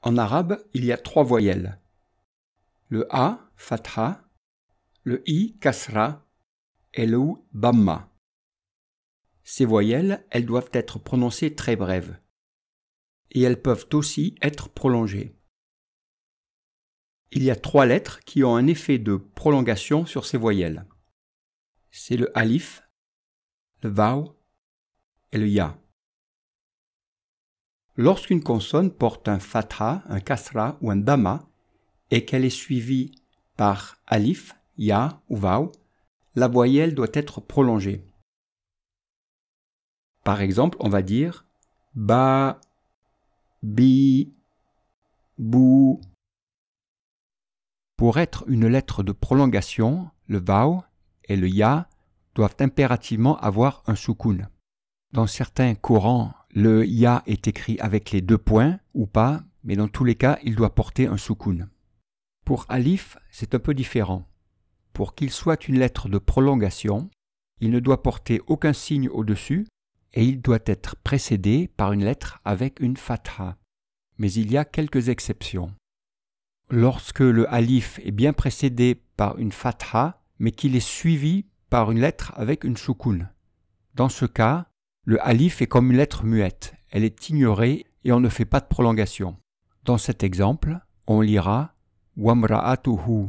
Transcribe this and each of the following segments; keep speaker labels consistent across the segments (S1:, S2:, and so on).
S1: En arabe, il y a 3 voyelles. Le A, fatha, le I, kasra, et le OU, bamma. Ces voyelles, elles doivent être prononcées très brèves. Et elles peuvent aussi être prolongées. Il y a 3 lettres qui ont un effet de prolongation sur ces voyelles. C'est le alif, le vaw et le ya. Lorsqu'une consonne porte un fatha, un kasra ou un dhamma et qu'elle est suivie par alif, ya ou vaw, la voyelle doit être prolongée. Par exemple, on va dire ba, bi, bou. Pour être une lettre de prolongation, le vaw et le ya doivent impérativement avoir un soukoun. Dans certains courants, le ya est écrit avec les 2 points ou pas, mais dans tous les cas, il doit porter un soukoun. Pour alif, c'est un peu différent. Pour qu'il soit une lettre de prolongation, il ne doit porter aucun signe au-dessus et il doit être précédé par une lettre avec une fatha. Mais il y a quelques exceptions. Lorsque le alif est bien précédé par une fatha, mais qu'il est suivi par une lettre avec une soukoun. Dans ce cas, le alif est comme une lettre muette, elle est ignorée et on ne fait pas de prolongation. Dans cet exemple, on lira wamra'atuhu.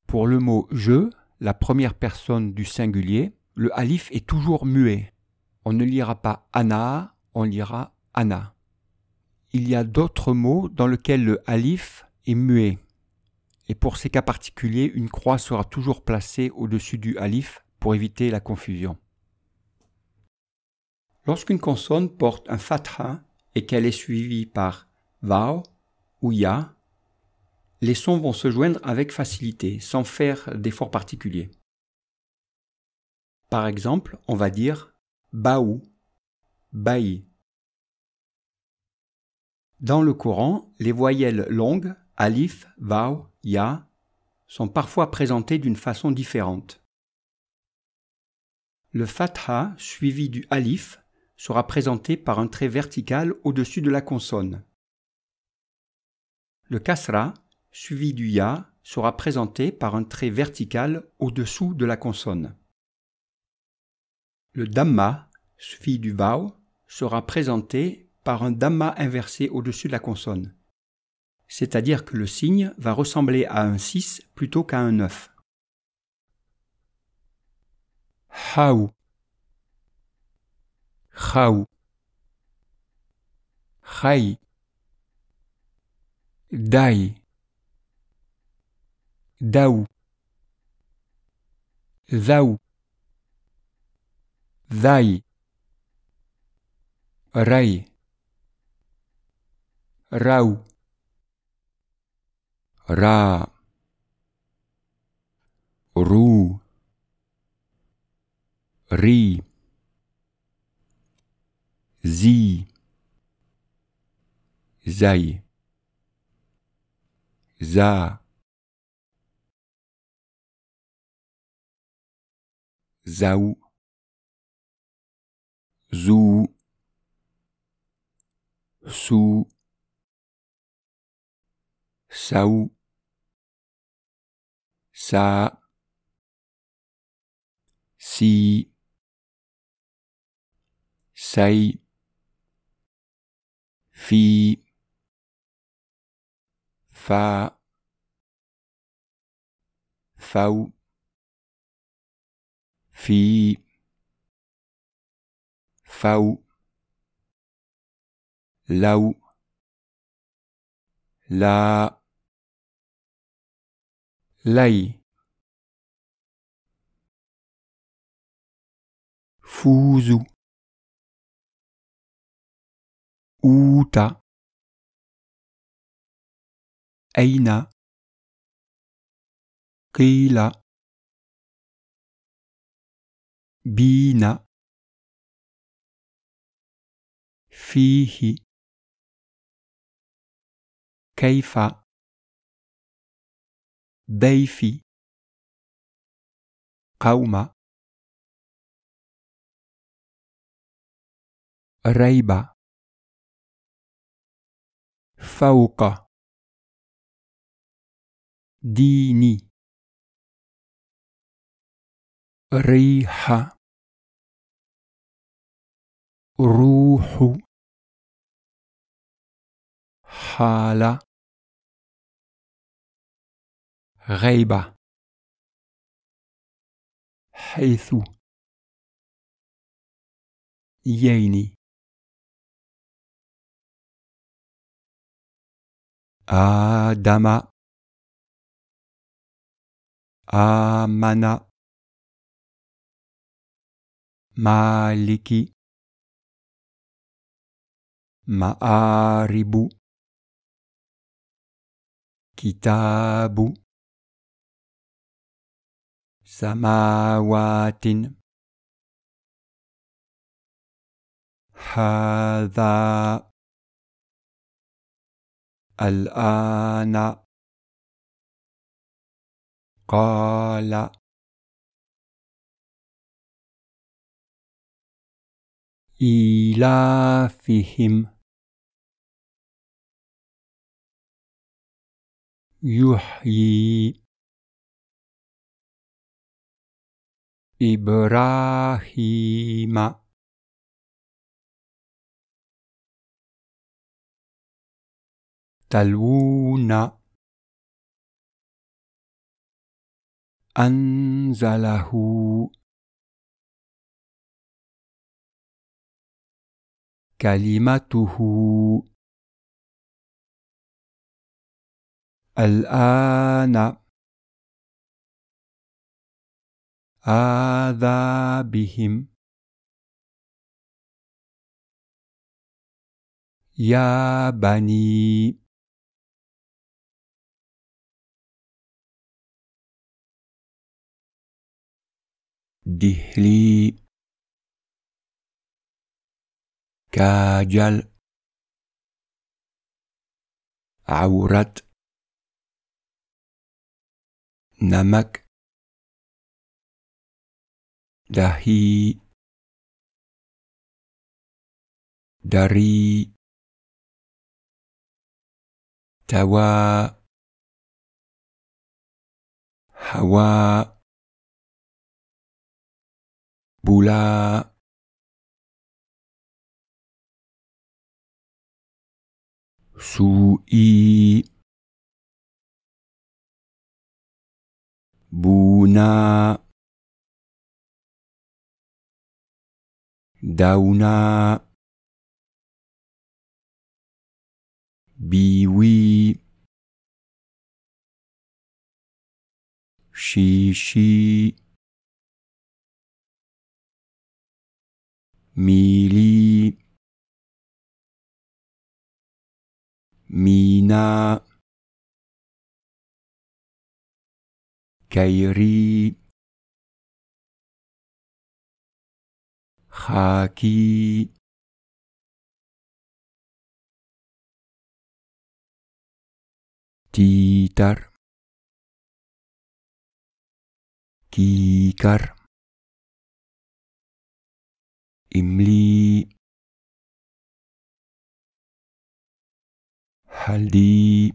S1: Pour le mot je, la première personne du singulier, le alif est toujours muet. On ne lira pas ana, on lira ana. Il y a d'autres mots dans lesquels le alif est muet. Et pour ces cas particuliers, une croix sera toujours placée au-dessus du alif pour éviter la confusion. Lorsqu'une consonne porte un fatha et qu'elle est suivie par vaw ou ya, les sons vont se joindre avec facilité, sans faire d'effort particulier. Par exemple, on va dire baou, baï. Dans le Coran, les voyelles longues, alif, vaw, ya, sont parfois présentées d'une façon différente. Le fatha suivi du alif sera présenté par un trait vertical au-dessus de la consonne. Le kasra suivi du ya sera présenté par un trait vertical au-dessous de la consonne. Le dhamma suivi du vaw sera présenté par un dhamma inversé au-dessus de la consonne. C'est-à-dire que le signe va ressembler à un 6 plutôt qu'à un 9. Haou, khaou, khaï, daï, daou, zaou, zaï, raï, raou, ra, rou, ri, zi, zaï, za, zaou, zou, sou, saou, sa, si, saï, fi, fa, faou, fi, faou, laou, la, laï, fouzou, outa, aïna, qila, bina, fihi, kaifa, daifi, qauma, raiba, فوق ديني ريح روح حال غيبة حيث ييني آدم آمن مالك مآرب كتاب سماوات هذا الآن قال إيلافهم يحيي إبراهيم تلوون أنزله كلمته الآن آذى بهم يا بني دهلي كاجل عورت نمك دهي دري توا هوا بولا سوئي بونا دونا بيوي شيشي ميلي مينا كيري خاكي تيتر كيكر إملي هلدي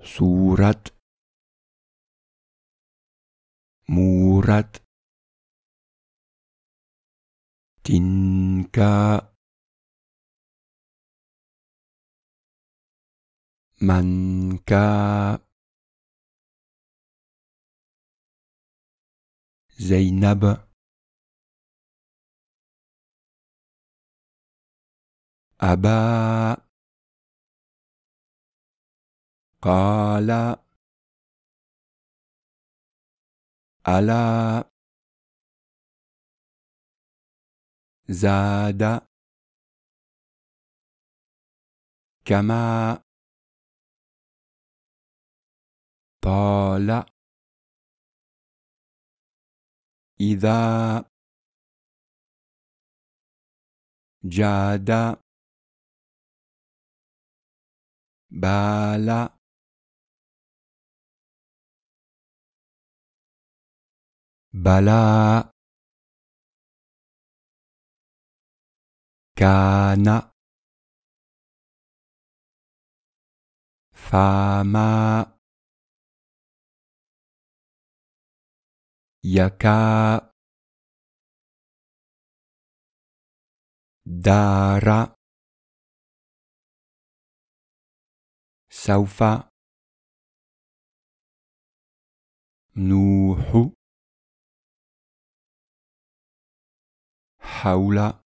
S1: سورة مورت تنكا منكا زينب أبا قال ألا زاد كما طال إذا جاد بال بلا كان فما يكا دار سوف نوح حول